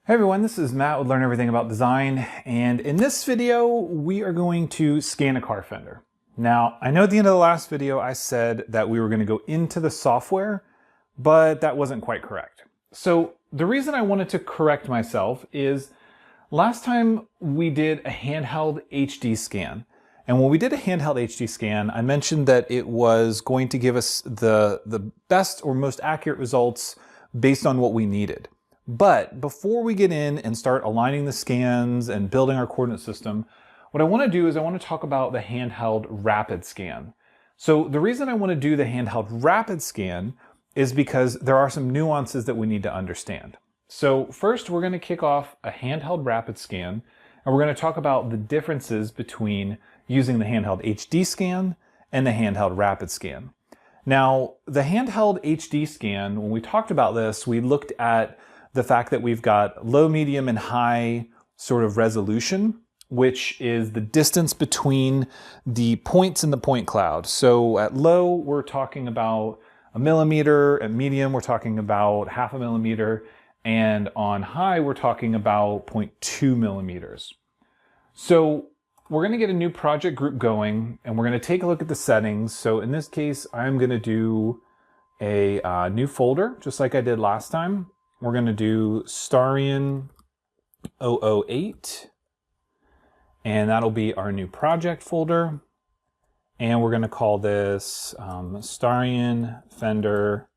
Hey everyone, this is Matt with Learn Everything About Design, and in this video we are going to scan a car fender. Now, I know at the end of the last video I said that we were going to go into the software, but that wasn't quite correct. So the reason I wanted to correct myself is last time we did a handheld HD scan. And when we did a handheld HD scan, I mentioned that it was going to give us the best or most accurate results based on what we needed. But before we get in and start aligning the scans and building our coordinate system, what I want to do is I want to talk about the Handheld Rapid Scan. So the reason I want to do the Handheld Rapid Scan is because there are some nuances that we need to understand. So first we're going to kick off a Handheld Rapid Scan, and we're going to talk about the differences between using the Handheld HD Scan and the Handheld Rapid Scan. Now, the Handheld HD Scan, when we talked about this, we looked at the fact that we've got low, medium, and high sort of resolution, which is the distance between the points in the point cloud. So at low, we're talking about 1 millimeter. At medium, we're talking about 0.5 millimeter. And on high, we're talking about 0.2 millimeters. So we're going to get a new project group going, and we're going to take a look at the settings. So in this case, I'm going to do a new folder, just like I did last time. We're going to do Starion 008, and that'll be our new project folder. And we're going to call this Starion Fender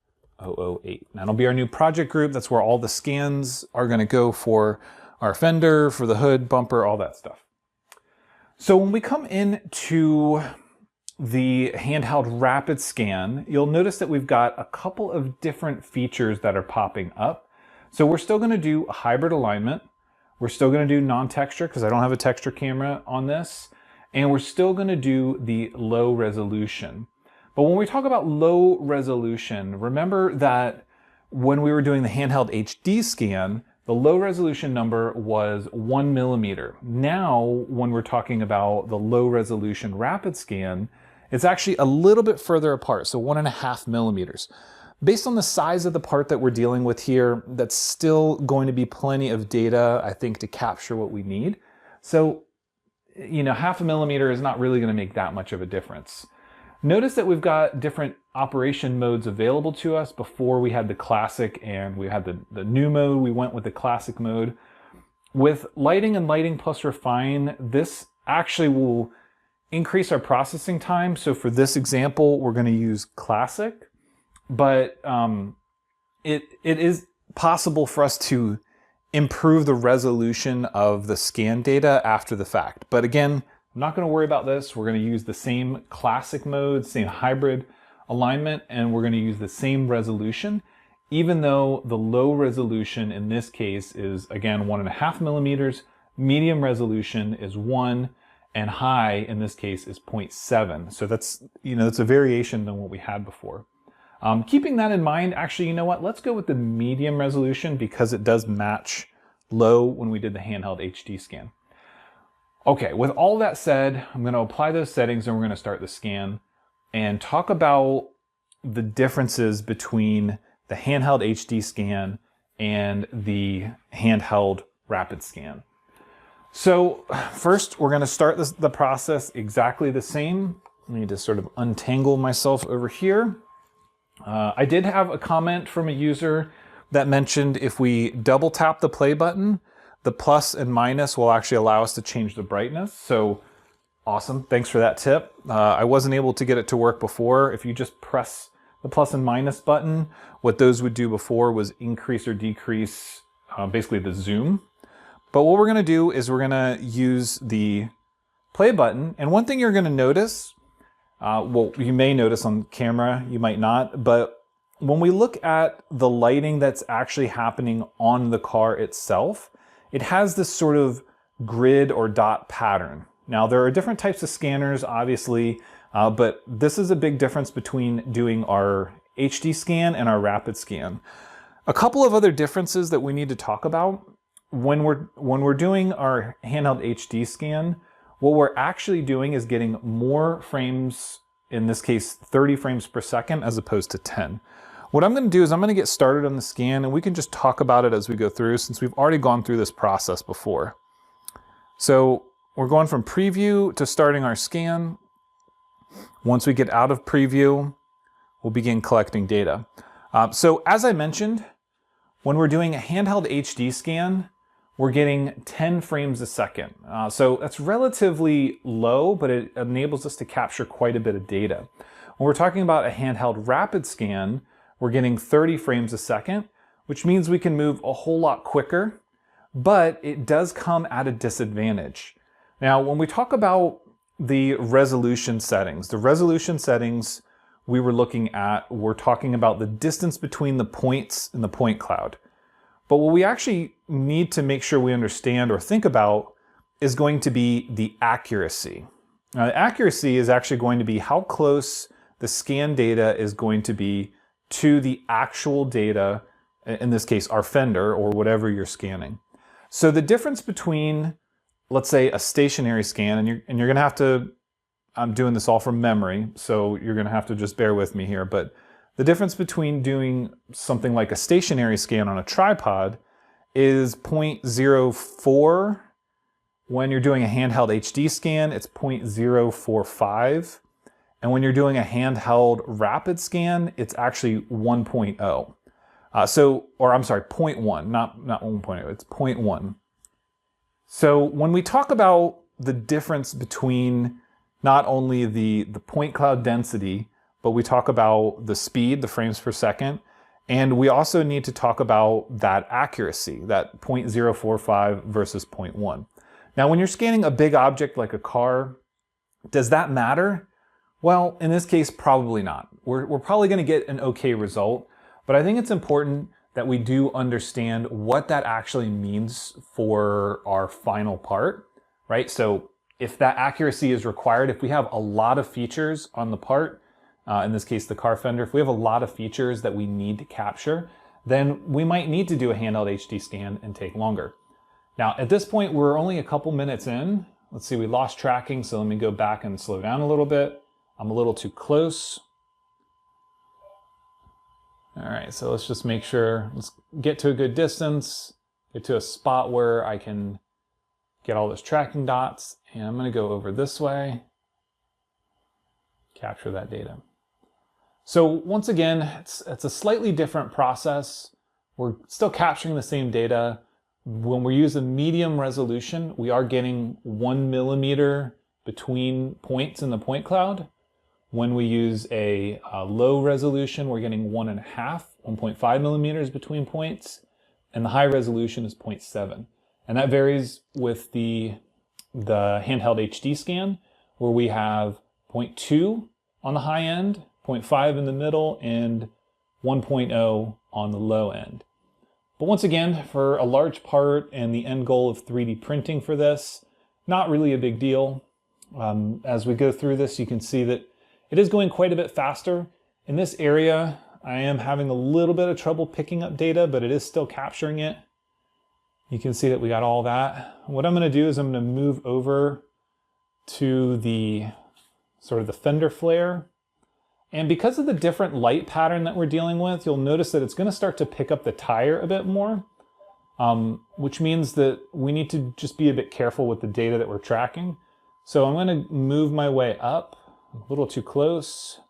008. That'll be our new project group. That's where all the scans are going to go for our fender, for the hood, bumper, all that stuff. So when we come into the Handheld Rapid Scan, you'll notice that we've got a couple of different features that are popping up. So we're still going to do a hybrid alignment. We're still going to do non-texture because I don't have a texture camera on this. And we're still going to do the low resolution. But when we talk about low resolution, remember that when we were doing the Handheld HD scan, the low resolution number was 1 millimeter. Now, when we're talking about the low resolution rapid scan, it's actually a little bit further apart, so 1.5 millimeters. Based on the size of the part that we're dealing with here, that's still going to be plenty of data, I think, to capture what we need. So, you know, 0.5 millimeter is not really going to make that much of a difference. Notice that we've got different operation modes available to us. Before we had the classic and we had the new mode, we went with the classic mode. With lighting and lighting plus refine, this actually will increase our processing time. So for this example, we're going to use classic. But it is possible for us to improve the resolution of the scan data after the fact. But again, I'm not going to worry about this. We're going to use the same classic mode, same hybrid alignment, and we're going to use the same resolution, even though the low resolution in this case is, again, 1.5 millimeters, medium resolution is 1, and high in this case is 0.7. So that's, you know, that's a variation than what we had before. Keeping that in mind, actually, you know what? Let's go with the medium resolution because it does match low when we did the Handheld HD scan. Okay, with all that said, I'm going to apply those settings and we're going to start the scan and talk about the differences between the Handheld HD scan and the Handheld Rapid Scan. So first, we're going to start the process exactly the same. I need to sort of untangle myself over here. I did have a comment from a user that mentioned if we double tap the play button, the plus and minus will actually allow us to change the brightness. So awesome, thanks for that tip. I wasn't able to get it to work before. If you just press the plus and minus button, what those would do before was increase or decrease basically the zoom. But what we're gonna do is we're gonna use the play button. And one thing you're gonna notice, well, you may notice on camera, you might not, but when we look at the lighting that's actually happening on the car itself, it has this sort of grid or dot pattern. Now, there are different types of scanners, obviously, but this is a big difference between doing our HD scan and our rapid scan. A couple of other differences that we need to talk about. When we're doing our Handheld HD scan, what we're actually doing is getting more frames, in this case 30 frames per second as opposed to 10. What I'm going to do is I'm going to get started on the scan, and we can just talk about it as we go through, since we've already gone through this process before. So we're going from preview to starting our scan. Once we get out of preview, we'll begin collecting data. So as I mentioned, when we're doing a handheld HD scan, we're getting 10 frames a second. So that's relatively low, but it enables us to capture quite a bit of data. When we're talking about a handheld rapid scan, we're getting 30 frames a second, which means we can move a whole lot quicker, but it does come at a disadvantage. Now, when we talk about the resolution settings we were looking at, we're talking about the distance between the points in the point cloud. But what we actually need to make sure we understand or think about is going to be the accuracy. Now, the accuracy is actually going to be how close the scan data is going to be to the actual data, in this case, our Fender or whatever you're scanning. So the difference between, let's say, a stationary scan, and you're gonna have to, I'm doing this all from memory, so you're gonna have to just bear with me here, but the difference between doing something like a stationary scan on a tripod is 0.04. When you're doing a handheld HD scan, it's 0.045. And when you're doing a handheld rapid scan, it's actually 1.0. 0.1, not 1.0, it's 0.1. So when we talk about the difference between not only the point cloud density, but we talk about the speed, the frames per second, and we also need to talk about that accuracy, that 0.045 versus 0.1. Now, when you're scanning a big object like a car, does that matter? Well, in this case, probably not. We're probably gonna get an okay result, but I think it's important that we do understand what that actually means for our final part, right? So if that accuracy is required, if we have a lot of features on the part, in this case, the car fender, if we have a lot of features that we need to capture, then we might need to do a handheld HD scan and take longer. Now, at this point, we're only a couple minutes in. Let's see, we lost tracking, so let me go back and slow down a little bit. I'm a little too close. All right, so let's just make sure, let's get to a good distance, get to a spot where I can get all those tracking dots, and I'm gonna go over this way, capture that data. So once again, it's a slightly different process. We're still capturing the same data. When we use a medium resolution, we are getting 1 millimeter between points in the point cloud. When we use a low resolution, we're getting 1.5 millimeters between points, and the high resolution is 0.7. And that varies with the handheld HD scan, where we have 0.2 on the high end, 0.5 in the middle, and 1.0 on the low end. But once again, for a large part and the end goal of 3D printing for this, not really a big deal. As we go through this, you can see that it is going quite a bit faster. In this area, I am having a little bit of trouble picking up data, but it is still capturing it. You can see that we got all that. What I'm gonna do is I'm gonna move over to the sort of the fender flare. And because of the different light pattern that we're dealing with, you'll notice that it's gonna start to pick up the tire a bit more, which means that we need to just be a bit careful with the data that we're tracking. So I'm gonna move my way up, a little too close.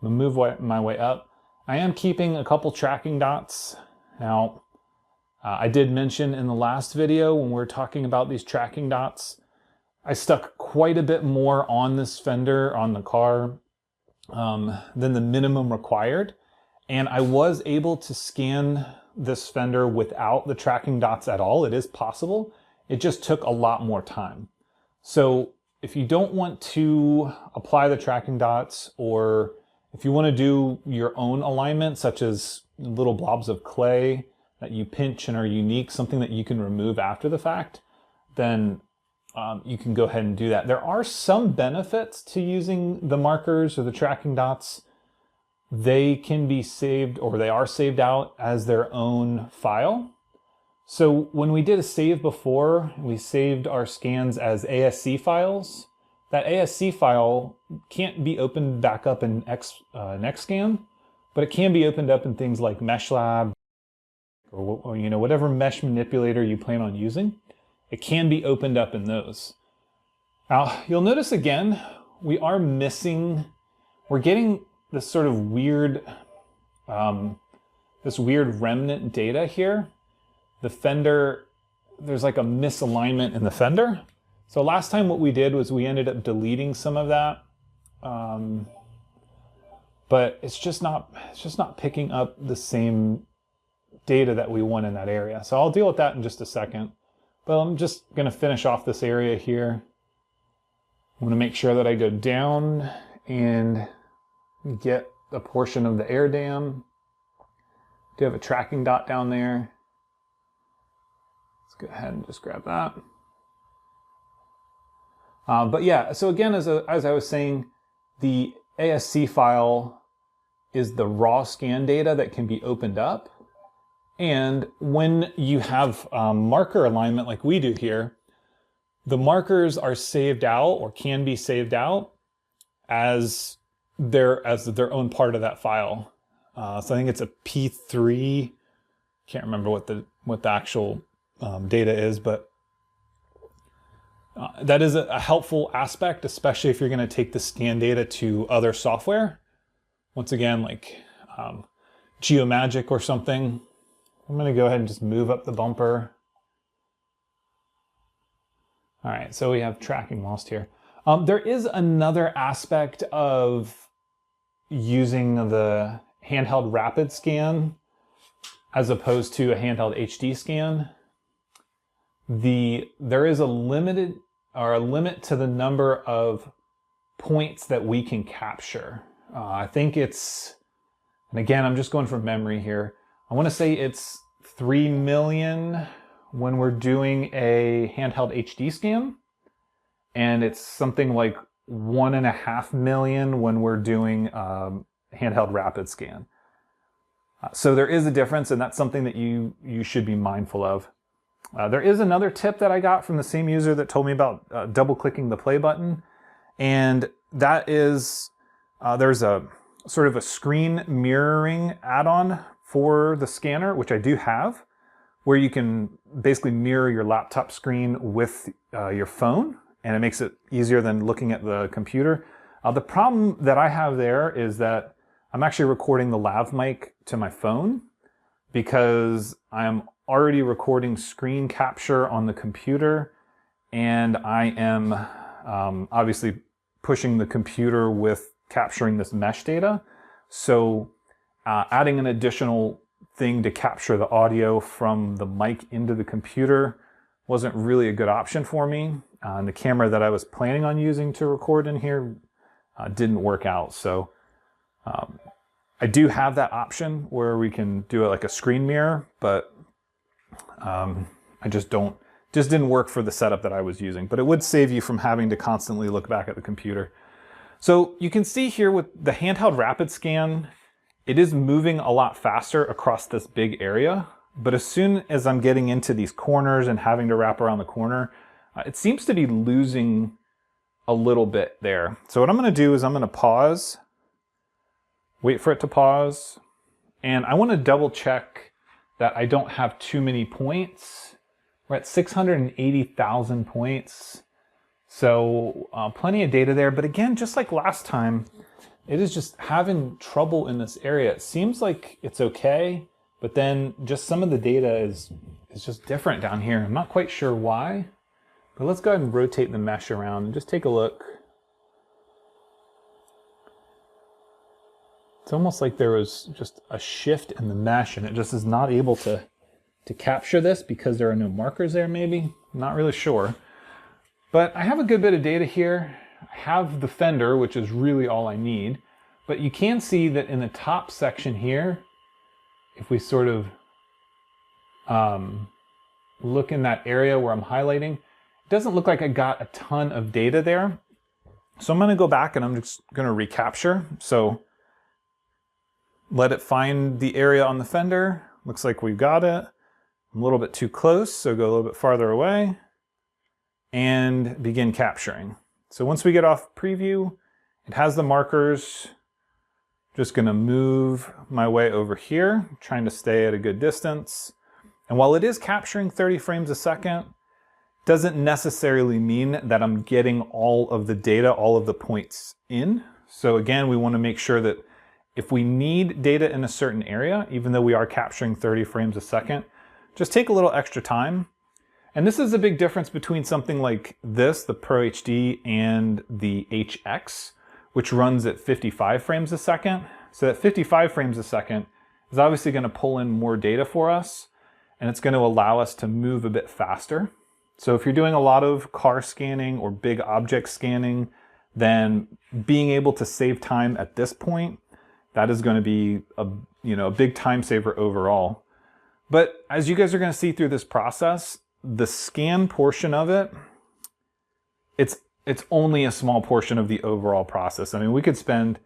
I'm gonna move my way up. I am keeping a couple tracking dots. Now, I did mention in the last video when we were talking about these tracking dots, I stuck quite a bit more on this fender, on the car, than the minimum required. And I was able to scan this fender without the tracking dots at all. It is possible. It just took a lot more time. So if you don't want to apply the tracking dots, or if you want to do your own alignment, such as little blobs of clay that you pinch and are unique, something that you can remove after the fact, then you can go ahead and do that. There are some benefits to using the markers or the tracking dots. They can be saved, or they are saved out as their own file. So when we did a save before, we saved our scans as ASC files. That ASC file can't be opened back up in Xscan, but it can be opened up in things like MeshLab or you know, whatever mesh manipulator you plan on using. It can be opened up in those. Now, you'll notice again, we are missing, we're getting this sort of weird, this weird remnant data here. The Fender, there's like a misalignment in the Fender. So last time what we did was we ended up deleting some of that. But it's just not picking up the same data that we want in that area. So I'll deal with that in just a second. But I'm just gonna finish off this area here. I'm gonna make sure that I go down and get a portion of the air dam. Do have a tracking dot down there. Let's go ahead and just grab that. But yeah, so again, as I was saying, the ASC file is the raw scan data that can be opened up. And when you have marker alignment like we do here, the markers are saved out or can be saved out as their own part of that file. So I think it's a P3. Can't remember what the actual data is, but that is a helpful aspect, especially if you're going to take the scan data to other software. Once again, like Geomagic or something. I'm going to go ahead and just move up the bumper. All right, so we have tracking lost here. There is another aspect of using the Handheld Rapid Scan as opposed to a Handheld HD Scan. There is a limit to the number of points that we can capture. I think it's, and again, I'm just going from memory here. I want to say it's 3 million when we're doing a handheld HD scan, and it's something like 1.5 million when we're doing handheld rapid scan. So there is a difference, and that's something that you should be mindful of. There is another tip that I got from the same user that told me about double-clicking the play button, and that is there's a sort of a screen mirroring add-on for the scanner, which I do have, where you can basically mirror your laptop screen with your phone, and it makes it easier than looking at the computer. The problem that I have there is that I'm actually recording the lav mic to my phone because I'm already recording screen capture on the computer, and I am obviously pushing the computer with capturing this mesh data. So adding an additional thing to capture the audio from the mic into the computer wasn't really a good option for me. And the camera that I was planning on using to record in here didn't work out. So I do have that option where we can do it like a screen mirror, but I just didn't work for the setup that I was using. But it would save you from having to constantly look back at the computer. So you can see here with the handheld rapid scan, it is moving a lot faster across this big area. But as soon as I'm getting into these corners and having to wrap around the corner, it seems to be losing a little bit there. So what I'm going to do is I'm going to pause, wait for it to pause, and I want to double check that I don't have too many points. We're at 680,000 points. So plenty of data there, but again, just like last time, it is just having trouble in this area. It seems like it's okay, but then just some of the data is just different down here. I'm not quite sure why, but let's go ahead and rotate the mesh around and just take a look. It's almost like there was just a shift in the mesh and it just is not able to capture this because there are no markers there maybe. I'm not really sure. But I have a good bit of data here. I have the Fender, which is really all I need. But you can see that in the top section here, if we sort of look in that area where I'm highlighting, it doesn't look like I got a ton of data there. So I'm going to go back and I'm just going to recapture. So let it find the area on the Fender. Looks like we've got it. I'm a little bit too close, so go a little bit farther away and begin capturing. So once we get off preview, it has the markers Just gonna move my way over here, trying to stay at a good distance. And while it is capturing 30 frames a second, doesn't necessarily mean that I'm getting all of the data, all of the points in. So again, we want to make sure that if we need data in a certain area, even though we are capturing 30 frames a second, just take a little extra time. And this is a big difference between something like this, the Pro HD, and the HX, which runs at 55 frames a second. So that 55 frames a second is obviously going to pull in more data for us, and it's going to allow us to move a bit faster. So if you're doing a lot of car scanning or big object scanning, then being able to save time at this point, that is going to be a big time saver overall. But as you guys are going to see through this process, the scan portion of it, it's only a small portion of the overall process. I mean, we could spend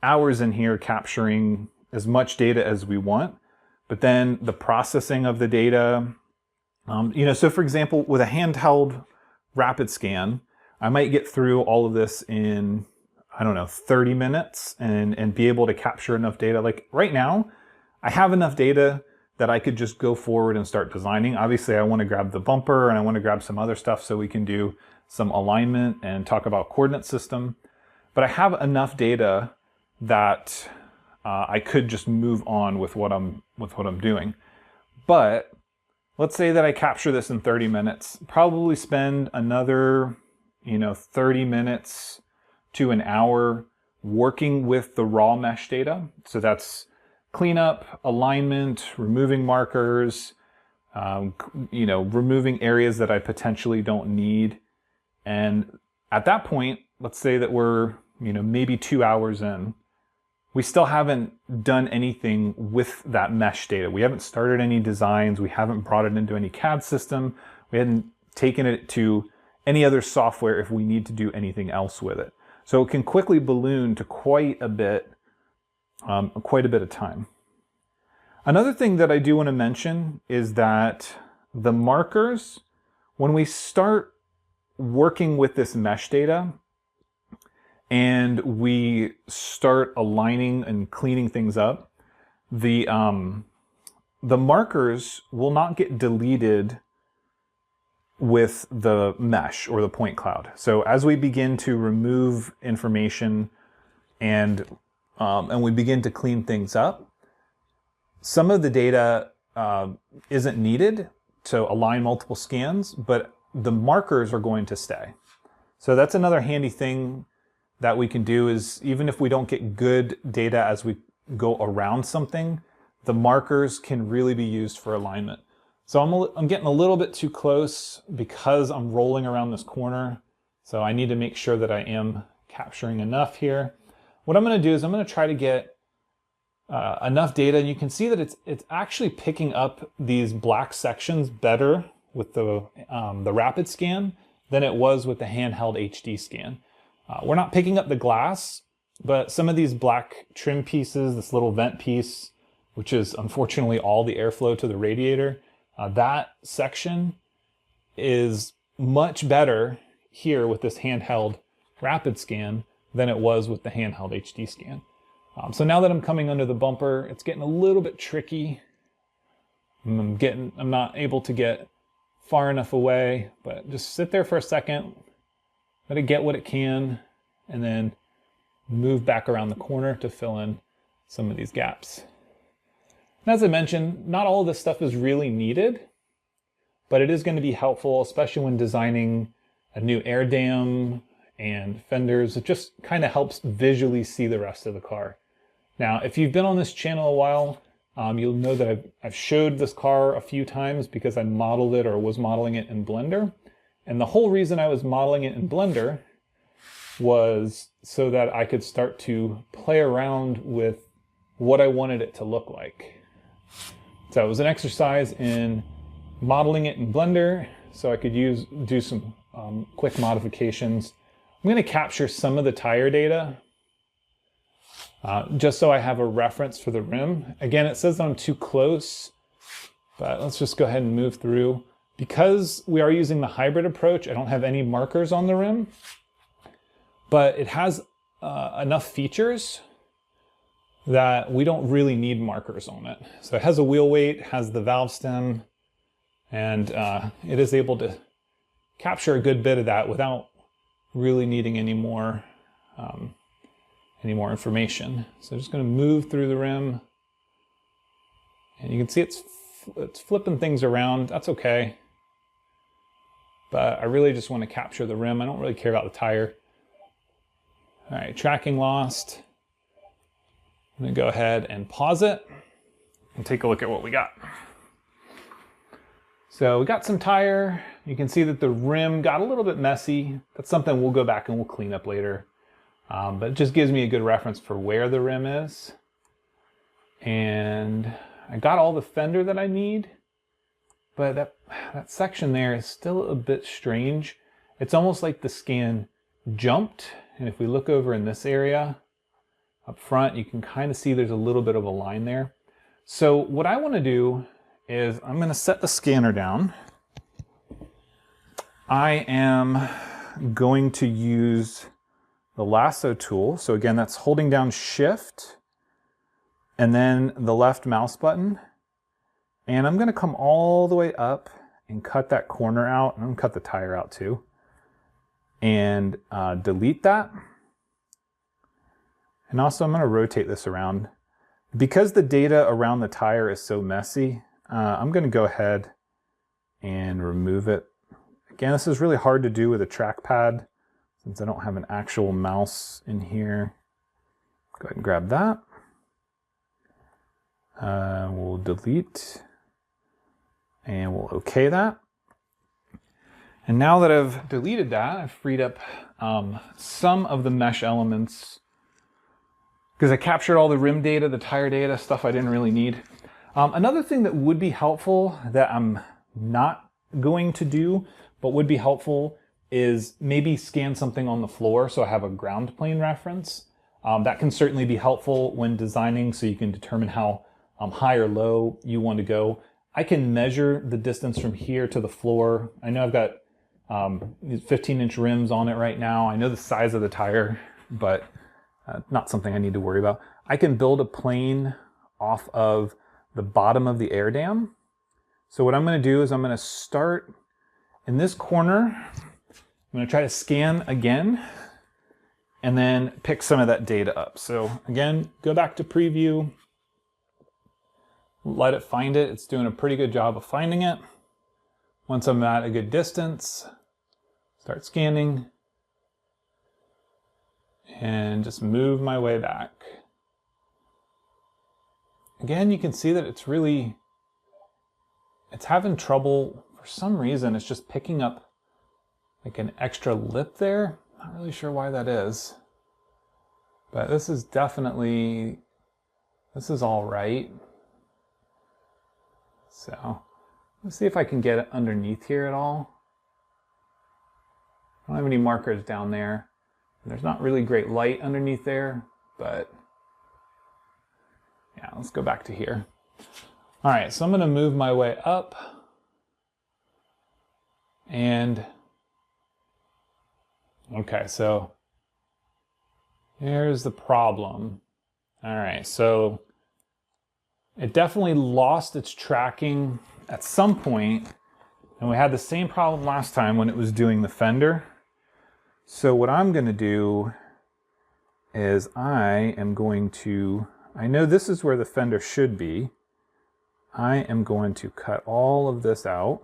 hours in here capturing as much data as we want, but then the processing of the data, so for example, with a handheld rapid scan, I might get through all of this in, 30 minutes and be able to capture enough data. Like right now, I have enough data that I could just go forward and start designing. Obviously, I want to grab the bumper and I want to grab some other stuff so we can do some alignment and talk about coordinate system. But I have enough data that I could just move on with what I'm doing. But let's say that I capture this in 30 minutes, probably spend another 30 minutes to an hour working with the raw mesh data. So that's cleanup, alignment, removing markers, removing areas that I potentially don't need. And at that point, let's say that we're, maybe 2 hours in, we still haven't done anything with that mesh data. We haven't started any designs. We haven't brought it into any CAD system. We hadn't taken it to any other software if we need to do anything else with it. So it can quickly balloon to quite a bit of time. Another thing that I do want to mention is that the markers, when we start working with this mesh data and we start aligning and cleaning things up, the markers will not get deleted with the mesh or the point cloud. So as we begin to remove information and we begin to clean things up, some of the data isn't needed to align multiple scans, but the markers are going to stay. So that's another handy thing that we can do, is even if we don't get good data as we go around something, the markers can really be used for alignment. So I'm getting a little bit too close because I'm rolling around this corner. So I need to make sure that I am capturing enough here. What I'm going to do is I'm going to try to get enough data, and you can see that it's actually picking up these black sections better with the rapid scan than it was with the handheld HD scan. We're not picking up the glass, but some of these black trim pieces, this little vent piece, which is unfortunately all the airflow to the radiator, that section is much better here with this handheld rapid scan than it was with the handheld HD scan. So now that I'm coming under the bumper, it's getting a little bit tricky. I'm not able to get far enough away, but just sit there for a second, let it get what it can, and then move back around the corner to fill in some of these gaps. And as I mentioned, not all of this stuff is really needed, but it is going to be helpful, especially when designing a new air dam and fenders. It just kind of helps visually see the rest of the car. Now, if you've been on this channel a while, you'll know that I've showed this car a few times because I modeled it or was modeling it in Blender. And the whole reason I was modeling it in Blender was so that I could start to play around with what I wanted it to look like. So it was an exercise in modeling it in Blender so I could do some quick modifications. I'm going to capture some of the tire data just so I have a reference for the rim. Again, it says that I'm too close, but let's just go ahead and move through. Because we are using the hybrid approach, I don't have any markers on the rim, but it has enough features that we don't really need markers on it. So it has a wheel weight, has the valve stem, and it is able to capture a good bit of that without really needing any more information. So I'm just going to move through the rim, and you can see it's flipping things around. That's okay, but I really just want to capture the rim. I don't really care about the tire. All right, tracking lost. I'm going to go ahead and pause it and take a look at what we got. So we got some tire. You can see that the rim got a little bit messy. That's something we'll go back and we'll clean up later. But it just gives me a good reference for where the rim is. And I got all the fender that I need, but that section there is still a bit strange. It's almost like the scan jumped. And if we look over in this area up front, you can kind of see there's a little bit of a line there. So what I want to do is I'm going to set the scanner down. I am going to use the lasso tool. So again, that's holding down Shift and then the left mouse button. And I'm going to come all the way up and cut that corner out. I'm going to cut the tire out too. And delete that. And also I'm going to rotate this around. Because the data around the tire is so messy, I'm going to go ahead and remove it. Again, this is really hard to do with a trackpad since I don't have an actual mouse in here. Go ahead and grab that. We'll delete and we'll OK that. And now that I've deleted that, I've freed up some of the mesh elements because I captured all the rim data, the tire data, stuff I didn't really need. Another thing that would be helpful that I'm not going to do, but would be helpful is maybe scan something on the floor so I have a ground plane reference. That can certainly be helpful when designing so you can determine how high or low you want to go. I can measure the distance from here to the floor. I know I've got 15-inch rims on it right now. I know the size of the tire, but not something I need to worry about. I can build a plane off of the bottom of the air dam. So what I'm going to do is I'm going to start in this corner. I'm going to try to scan again and then pick some of that data up. So again, go back to preview, let it find it. It's doing a pretty good job of finding it. Once I'm at a good distance, start scanning and just move my way back. Again, you can see that it's having trouble for some reason. It's just picking up like an extra lip there. Not really sure why that is, but this is all right. So let's see if I can get it underneath here at all. I don't have any markers down there. There's not really great light underneath there, but yeah, let's go back to here. All right, so I'm going to move my way up. And okay, so here's the problem. All right, so it definitely lost its tracking at some point, and we had the same problem last time when it was doing the fender. So what I'm going to do is I know this is where the fender should be. I am going to cut all of this out.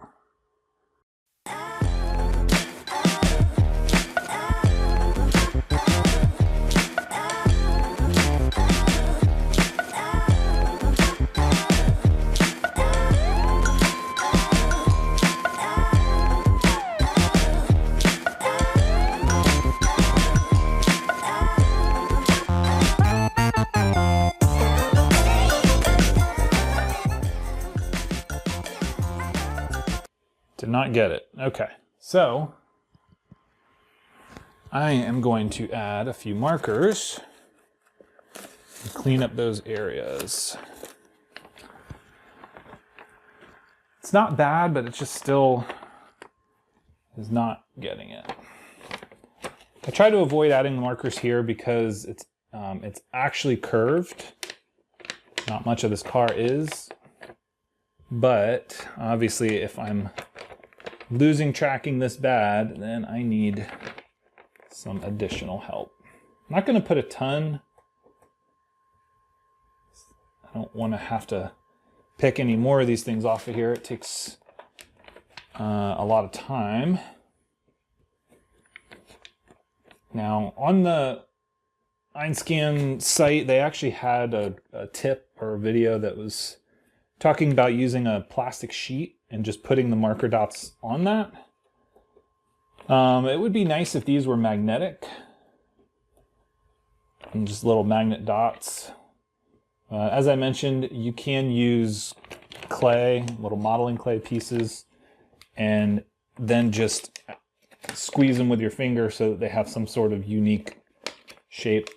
Did not get it. Okay, so I am going to add a few markers and clean up those areas. It's not bad, but it just still is not getting it. I try to avoid adding markers here because it's actually curved. Not much of this car is, but obviously if I'm losing tracking this bad, then I need some additional help. I'm not going to put a ton. I don't want to have to pick any more of these things off of here. It takes a lot of time. Now, on the Einscan site, they actually had a tip or a video that was talking about using a plastic sheet and just putting the marker dots on that. It would be nice if these were magnetic and just little magnet dots. As I mentioned, you can use clay, little modeling clay pieces, and then just squeeze them with your finger so that they have some sort of unique shape.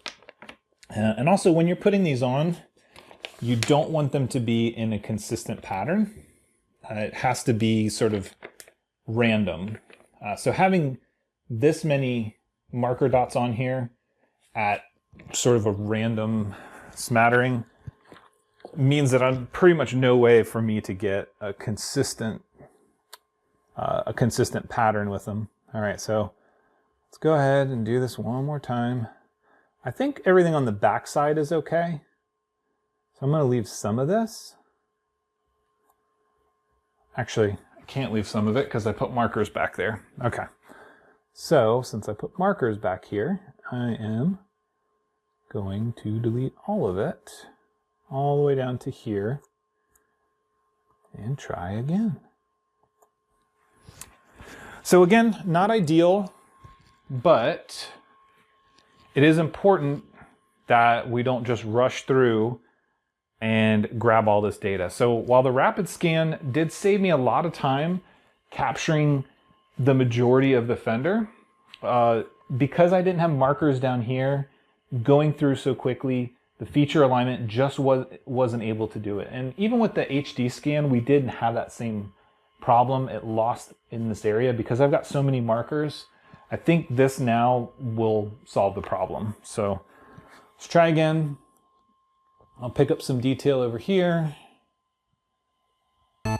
And also, when you're putting these on, you don't want them to be in a consistent pattern. It has to be sort of random. So having this many marker dots on here at sort of a random smattering means that I'm pretty much no way for me to get a consistent pattern with them. All right, so let's go ahead and do this one more time. I think everything on the back side is okay. So I'm going to leave some of this. Actually, I can't leave some of it because I put markers back there. Okay. So since I put markers back here, I am going to delete all of it, all the way down to here, and try again. So again, not ideal, but it is important that we don't just rush through and grab all this data. So while the Rapid Scan did save me a lot of time capturing the majority of the fender, because I didn't have markers down here, going through so quickly, the feature alignment just wasn't able to do it. And even with the HD scan, we didn't have that same problem. It lost in this area because I've got so many markers. I think this now will solve the problem. So let's try again. I'll pick up some detail over here. All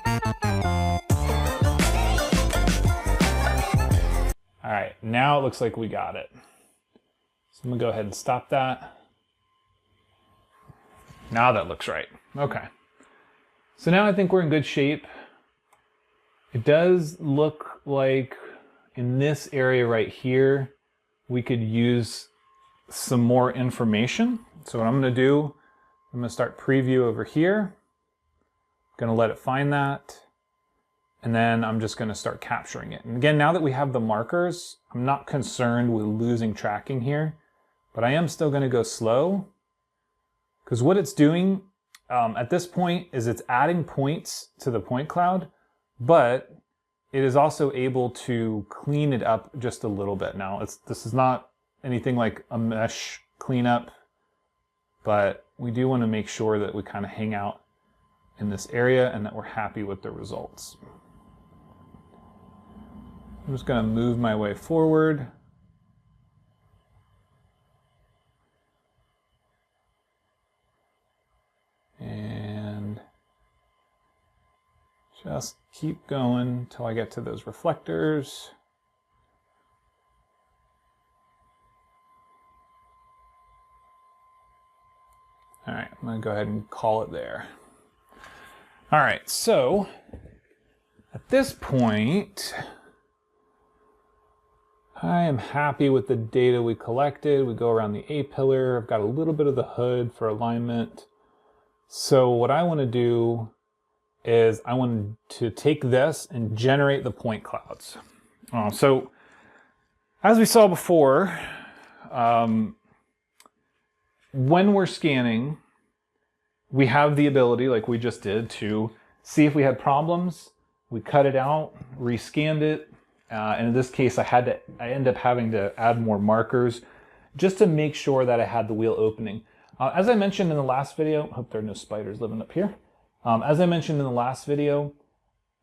right, now it looks like we got it. So I'm gonna go ahead and stop that. Now that looks right. Okay. So now I think we're in good shape. It does look like in this area right here, we could use some more information. So what I'm gonna do, I'm gonna start preview over here. I'm gonna let it find that. And then I'm just gonna start capturing it. And again, now that we have the markers, I'm not concerned with losing tracking here, but I am still gonna go slow, because what it's doing at this point is it's adding points to the point cloud, but it is also able to clean it up just a little bit. Now, this is not anything like a mesh cleanup, but we do want to make sure that we kind of hang out in this area and that we're happy with the results. I'm just going to move my way forward. And just keep going until I get to those reflectors. All right, I'm going to go ahead and call it there. All right, so at this point, I am happy with the data we collected. We go around the A-pillar. I've got a little bit of the hood for alignment. So what I want to do is I want to take this and generate the point clouds. So as we saw before, when we're scanning, we have the ability, like we just did, to see if we had problems. We cut it out, rescanned it, and in this case, I ended up having to add more markers just to make sure that I had the wheel opening. As I mentioned in the last video, I hope there are no spiders living up here. As I mentioned in the last video,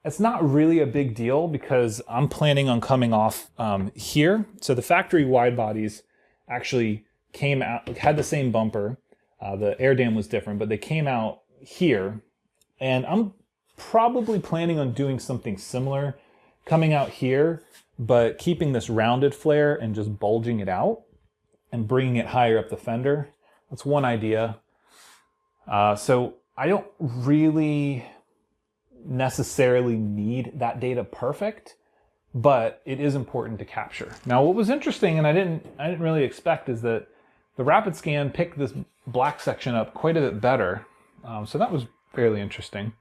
it's not really a big deal because I'm planning on coming off here. So the factory wide bodies actually came out, had the same bumper. The air dam was different, but they came out here. And I'm probably planning on doing something similar, coming out here, but keeping this rounded flare and just bulging it out and bringing it higher up the fender. That's one idea. So I don't really necessarily need that data perfect, but it is important to capture. Now, what was interesting, and I didn't really expect, is that the Rapid Scan picked this black section up quite a bit better. So that was fairly interesting.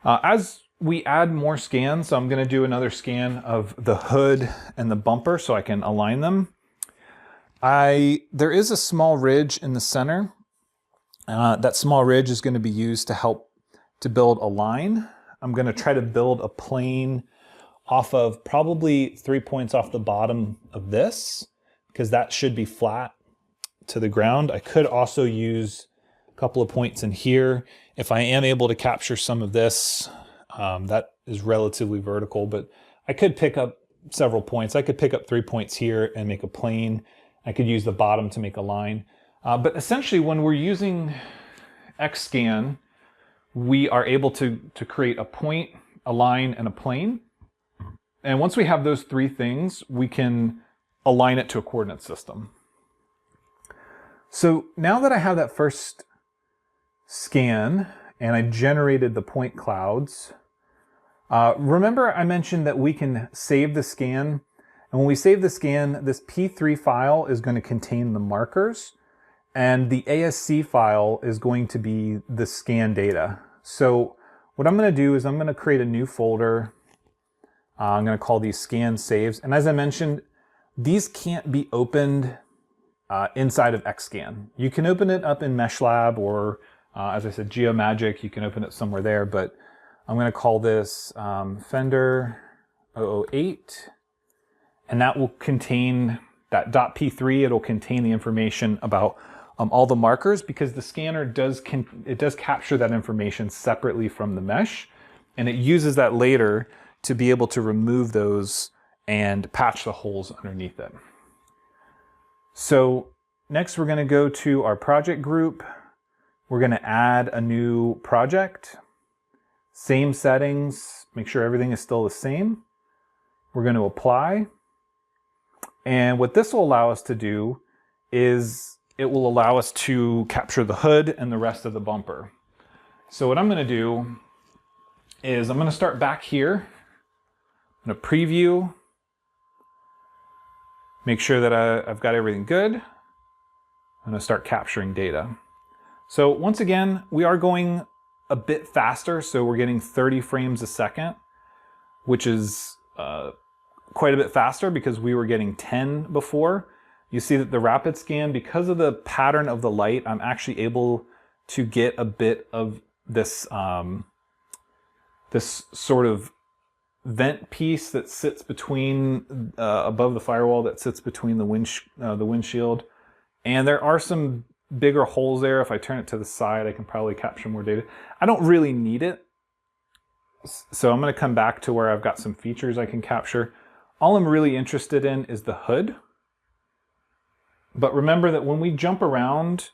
As we add more scans, so I'm going to do another scan of the hood and the bumper so I can align them. There is a small ridge in the center. That small ridge is going to be used to help to build a line. I'm going to try to build a plane off of probably 3 points off the bottom of this, because that should be flat to the ground. I could also use a couple of points in here. If I am able to capture some of this, that is relatively vertical, but I could pick up several points. I could pick up 3 points here and make a plane. I could use the bottom to make a line. But essentially, when we're using Xscan, we are able to create a point, a line, and a plane. And once we have those three things, we can align it to a coordinate system. So now that I have that first scan and I generated the point clouds, remember I mentioned that we can save the scan. And when we save the scan, this P3 file is going to contain the markers, and the ASC file is going to be the scan data. So what I'm going to do is I'm going to create a new folder. I'm going to call these scan saves. And as I mentioned, these can't be opened inside of Xscan. You can open it up in MeshLab or, as I said, Geomagic. You can open it somewhere there, but I'm going to call this Fender 008. And that will contain that .p3. It'll contain the information about all the markers, because the scanner does capture that information separately from the mesh, and it uses that later to be able to remove those and patch the holes underneath it. So next we're going to go to our project group. We're going to add a new project. Same settings, make sure everything is still the same. We're going to apply. And what this will allow us to do is it will allow us to capture the hood and the rest of the bumper. So what I'm going to do is I'm going to start back here. I'm going to preview, make sure that I've got everything good. I'm going to start capturing data. So once again, we are going a bit faster. So we're getting 30 frames a second, which is quite a bit faster because we were getting 10 before. You see that the Rapid Scan, because of the pattern of the light, I'm actually able to get a bit of this, this sort of vent piece that sits between, above the firewall, that sits between the windshield. And there are some bigger holes there. If I turn it to the side, I can probably capture more data. I don't really need it. So I'm going to come back to where I've got some features I can capture. All I'm really interested in is the hood. But remember that when we jump around,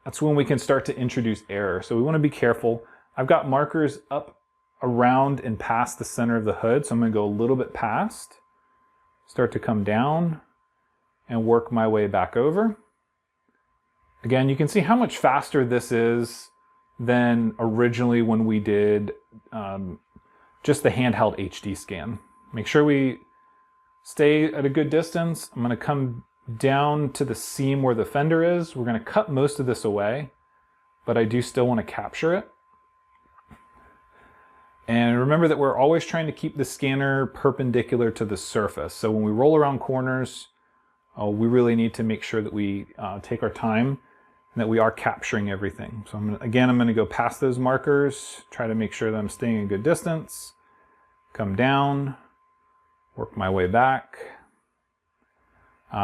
that's when we can start to introduce error. So we want to be careful. I've got markers up, around, and past the center of the hood. So I'm going to go a little bit past, start to come down, and work my way back over. Again, you can see how much faster this is than originally when we did just the handheld HD scan. Make sure we stay at a good distance. I'm going to come down to the seam where the fender is. We're going to cut most of this away, but I do still want to capture it. And remember that we're always trying to keep the scanner perpendicular to the surface. So when we roll around corners, we really need to make sure that we take our time and that we are capturing everything. So I'm going to go past those markers, try to make sure that I'm staying a good distance, come down, work my way back.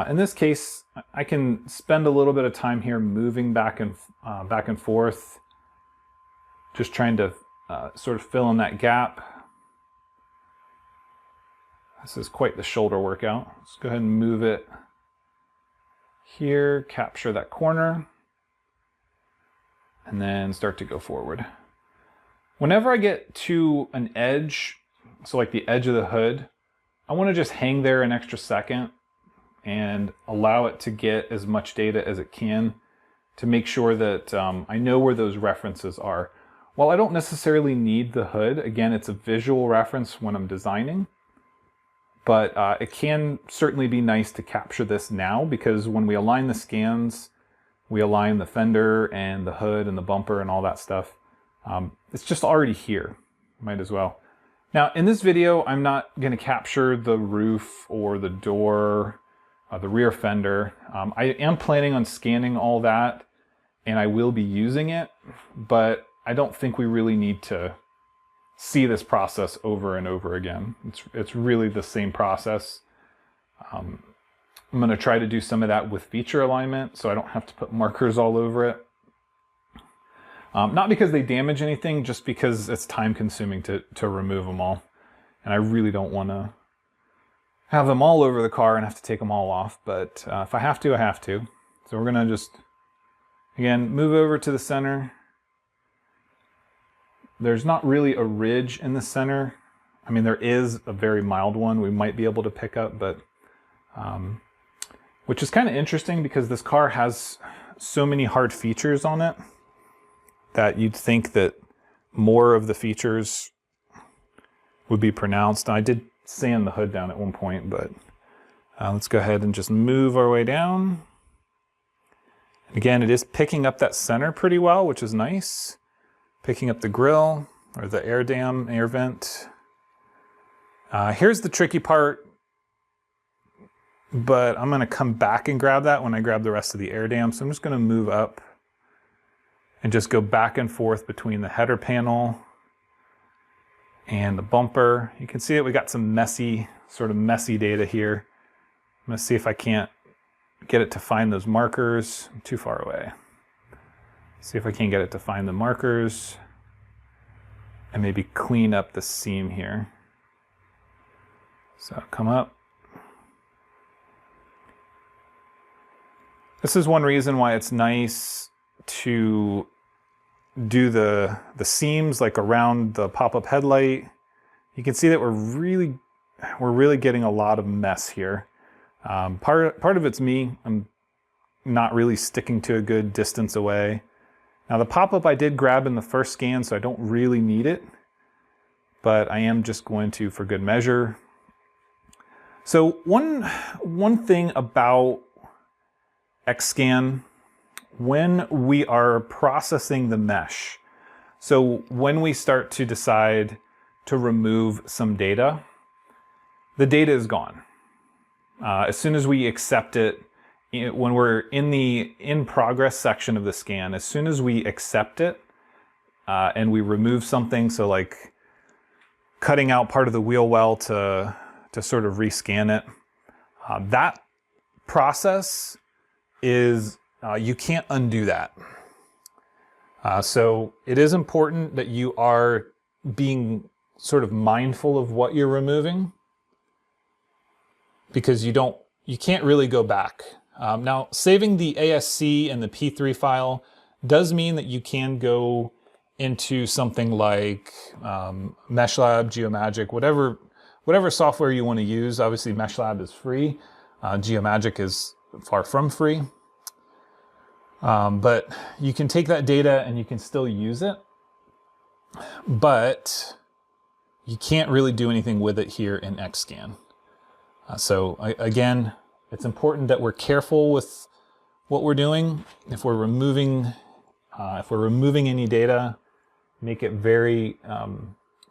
In this case, I can spend a little bit of time here moving back and forth, just trying to sort of fill in that gap. This is quite the shoulder workout. Let's go ahead and move it here, capture that corner. and then start to go forward. Whenever I get to an edge, so like the edge of the hood, I want to just hang there an extra second and allow it to get as much data as it can to make sure that I know where those references are. While I don't necessarily need the hood, again, it's a visual reference when I'm designing, but it can certainly be nice to capture this now, because when we align the scans, we align the fender and the hood and the bumper and all that stuff. It's just already here, might as well. Now in this video, I'm not gonna capture the roof or the door, the rear fender. I am planning on scanning all that, and I will be using it, but I don't think we really need to see this process over and over again. It's really the same process. I'm gonna try to do some of that with feature alignment so I don't have to put markers all over it. Not because they damage anything, just because it's time consuming to remove them all. And I really don't wanna have them all over the car and have to take them all off, but if I have to, I have to. So we're gonna just, again, move over to the center. There's not really a ridge in the center. I mean, there is a very mild one we might be able to pick up, but which is kind of interesting because this car has so many hard features on it that you'd think that more of the features would be pronounced. I did sand the hood down at one point, but let's go ahead and just move our way down. Again, it is picking up that center pretty well, which is nice. Picking up the grill or the air dam, air vent. Here's the tricky part, but I'm gonna come back and grab that when I grab the rest of the air dam. So I'm just gonna move up and just go back and forth between the header panel and the bumper. You can see that we got some sort of messy data here. I'm gonna see if I can't get it to find those markers. I'm too far away. See if I can get it to find the markers and maybe clean up the seam here. So come up. This is one reason why it's nice to do the seams like around the pop-up headlight. You can see that we're really getting a lot of mess here. Part of it's me. I'm not really sticking to a good distance away. Now the pop-up I did grab in the first scan, so I don't really need it, but I am just going to for good measure. So one thing about Xscan, when we are processing the mesh, so when we start to decide to remove some data, the data is gone. As soon as we accept it, when we're in the in progress section of the scan, as soon as we accept it and we remove something, so like cutting out part of the wheel well to sort of rescan it, that process is, you can't undo that. So it is important that you are being sort of mindful of what you're removing, because you can't really go back. Now, saving the ASC and the P3 file does mean that you can go into something like MeshLab, Geomagic, whatever software you want to use. Obviously, MeshLab is free. Geomagic is far from free. But you can take that data and you can still use it, but you can't really do anything with it here in Xscan. So again, it's important that we're careful with what we're doing. If we're removing any data, make it very,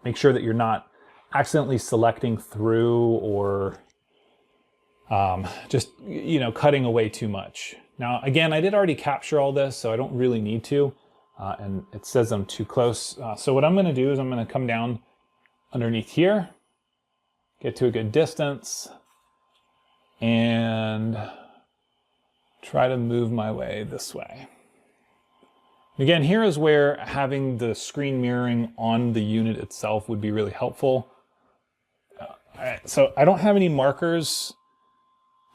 make sure that you're not accidentally selecting through or just, cutting away too much. Now, again, I did already capture all this, so I don't really need to, and it says I'm too close. So what I'm gonna do is I'm gonna come down underneath here, get to a good distance, and try to move my way this way. Again, here is where having the screen mirroring on the unit itself would be really helpful. All right, so I don't have any markers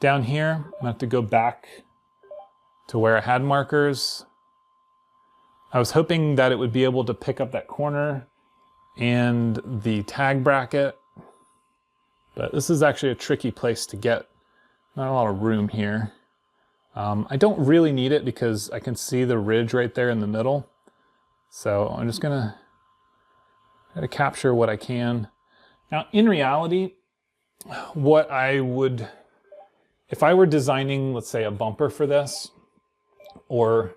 down here. I'm gonna have to go back to where I had markers. I was hoping that it would be able to pick up that corner and the tag bracket, but this is actually a tricky place to get. Not a lot of room here. I don't really need it because I can see the ridge right there in the middle. So I'm just gonna try to capture what I can. Now, in reality, what I would, if I were designing, let's say, a bumper for this, or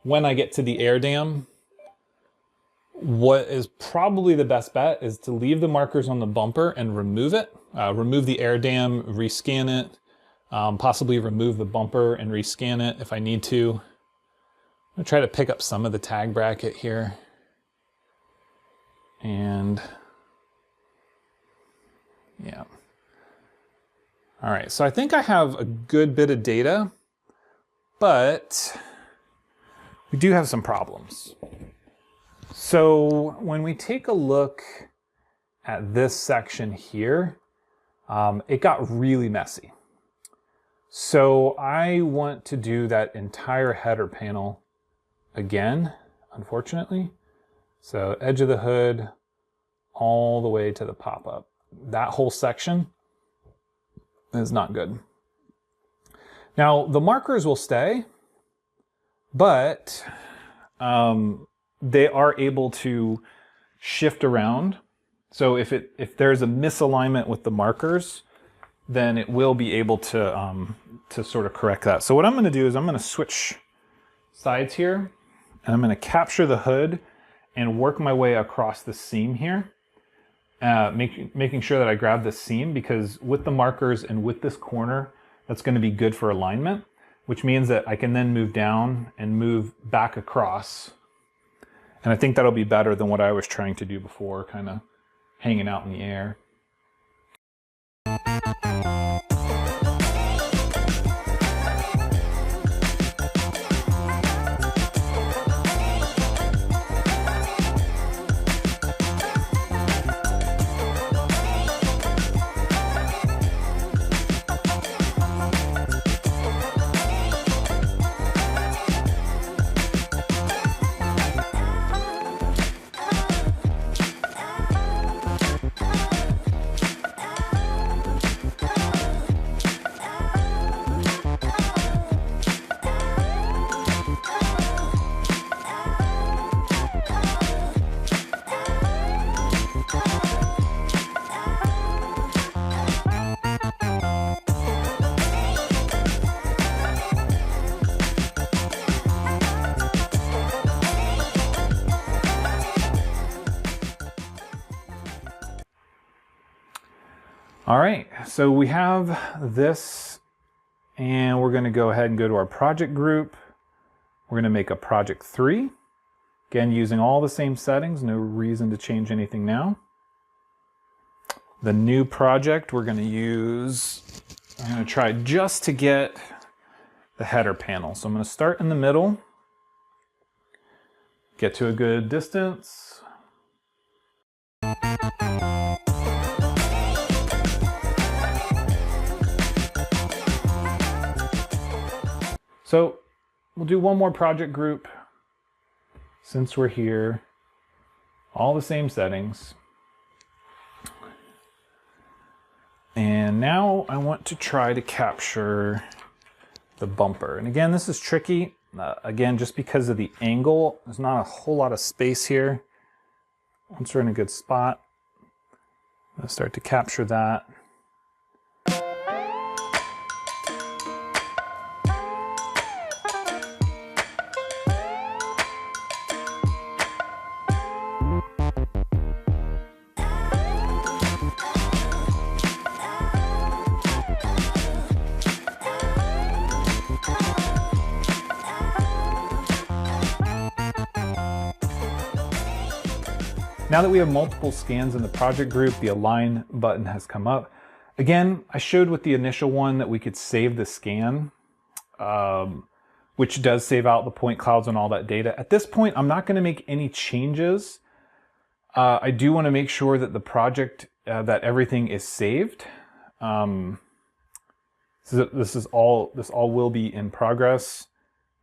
when I get to the air dam, what is probably the best bet is to leave the markers on the bumper and remove it. Remove the air dam, rescan it, possibly remove the bumper and rescan it if I need to. I'm gonna try to pick up some of the tag bracket here. And yeah. All right, so I think I have a good bit of data, but we do have some problems. So when we take a look at this section here, it got really messy. So I want to do that entire header panel again, unfortunately. So edge of the hood all the way to the pop-up. That whole section is not good. Now the markers will stay, but they are able to shift around. So if there's a misalignment with the markers, then it will be able to sort of correct that. So what I'm gonna do is I'm gonna switch sides here, and I'm gonna capture the hood and work my way across the seam here, making sure that I grab this seam, because with the markers and with this corner, that's gonna be good for alignment, which means that I can then move down and move back across. And I think that'll be better than what I was trying to do before, kind of hanging out in the air. All right, so we have this, and we're gonna go ahead and go to our project group. We're gonna make a project 3. Again, using all the same settings, no reason to change anything now. The new project we're gonna use, I'm gonna try just to get the header panel. So I'm gonna start in the middle, get to a good distance. So we'll do one more project group since we're here. All the same settings. And now I want to try to capture the bumper. And again, this is tricky. Again, just because of the angle, there's not a whole lot of space here. Once we're in a good spot, I'll start to capture that. Now that we have multiple scans in the project group, the Align button has come up. Again, I showed with the initial one that we could save the scan, which does save out the point clouds and all that data. At this point, I'm not going to make any changes. I do want to make sure that the project, that everything is saved. This all will be in progress,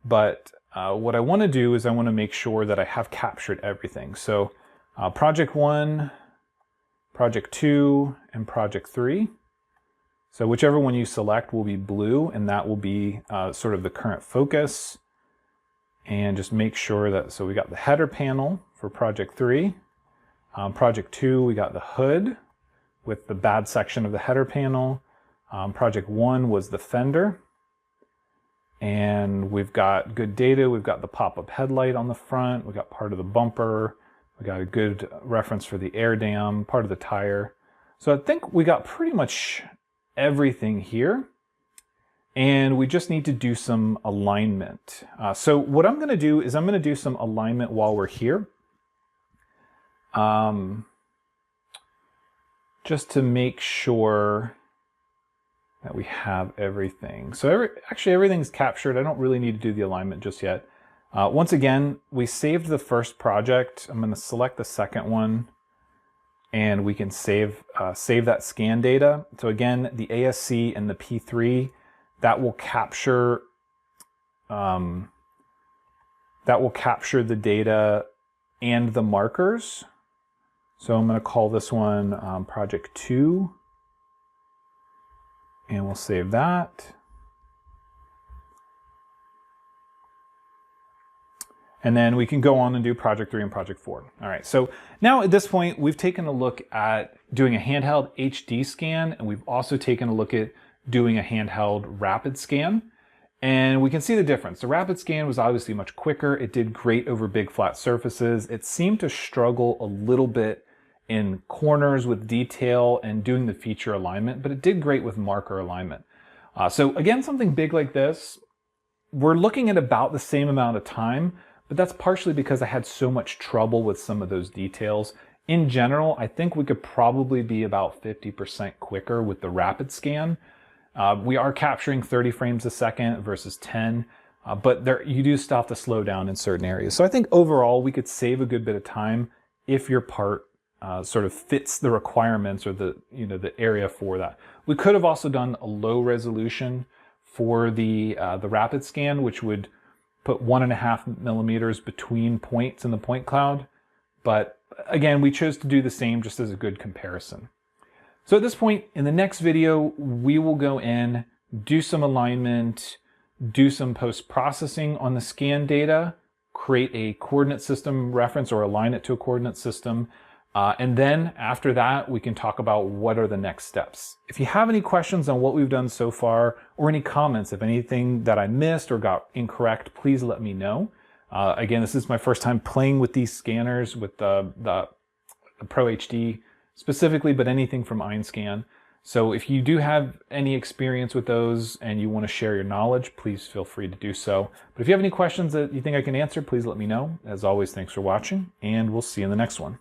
but what I want to do is I want to make sure that I have captured everything. So project 1, project 2, and project 3. So whichever one you select will be blue, and that will be sort of the current focus. And just make sure that, so we got the header panel for project 3. Project 2, we got the hood with the bad section of the header panel. Project 1 was the fender. And we've got good data. We've got the pop-up headlight on the front. We've got part of the bumper. We got a good reference for the air dam, part of the tire. So I think we got pretty much everything here. And we just need to do some alignment. So what I'm going to do is I'm going to do some alignment while we're here. Just to make sure that we have everything. So actually everything's captured. I don't really need to do the alignment just yet. Once again, we saved the first project. I'm going to select the second one, and we can save that scan data. So again, the ASC and the P3, that will capture the data and the markers. So I'm going to call this one project 2. And we'll save that. And then we can go on and do project 3 and project 4. All right, so now at this point, we've taken a look at doing a handheld HD scan, and we've also taken a look at doing a handheld rapid scan. And we can see the difference. The rapid scan was obviously much quicker. It did great over big flat surfaces. It seemed to struggle a little bit in corners with detail and doing the feature alignment, but it did great with marker alignment. So again, something big like this, we're looking at about the same amount of time, but that's partially because I had so much trouble with some of those details. In general, I think we could probably be about 50% quicker with the rapid scan. We are capturing 30 frames a second versus 10, but you do still have to slow down in certain areas. So I think overall we could save a good bit of time if your part sort of fits the requirements or the area for that. We could have also done a low resolution for the rapid scan, which would put 1.5 millimeters between points in the point cloud. But again, we chose to do the same just as a good comparison. So at this point in the next video, we will go in, do some alignment, do some post-processing on the scan data, create a coordinate system reference or align it to a coordinate system. And then after that, we can talk about what are the next steps. If you have any questions on what we've done so far, or any comments, if anything that I missed or got incorrect, please let me know. Again, this is my first time playing with these scanners with the Pro HD specifically, but anything from Einscan. So if you do have any experience with those and you want to share your knowledge, please feel free to do so. But if you have any questions that you think I can answer, please let me know. As always, thanks for watching, and we'll see you in the next one.